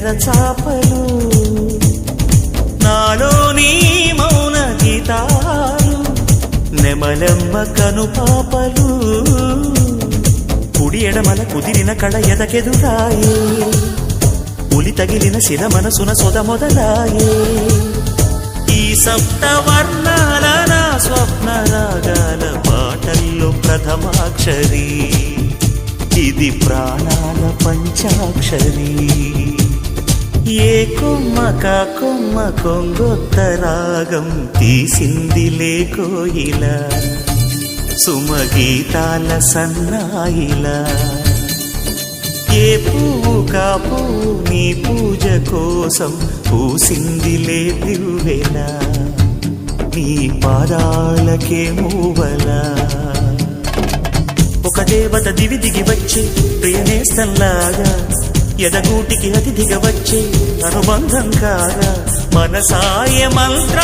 తెరచాపలు నాలోని మౌన గీతాలు నెమలెమ్మ కనుపాపలు కుడి ఎడమల కుదిరిన కళ ఎదకెదురాయే ఉలి తగిలిన శిర మనసున సొద మొదలాయే ఈ సప్తవర్ణాల నా స్వప్న రాగాల పాటల్లో ప్రథమాక్షరి ఇది ప్రాణాల పంచాక్షరి ఏ కొమ్మక కొమ్మ కొంగొత్త రాగం తీసిందిలే కోయిల సుమగీతాల సన్నాయిలా ఏ పువ్వు కాపు నీ పూజ కోసం పూసిందిలే దివ్వెల నీ పాదాలకే మూవలా ఒక దేవత దివి దిగి వచ్చి ప్రియనేస్తంలాగా ఎదగూటికి అతిథిగా వచ్చి అనుబంధం కాగా మనసాయ మంత్ర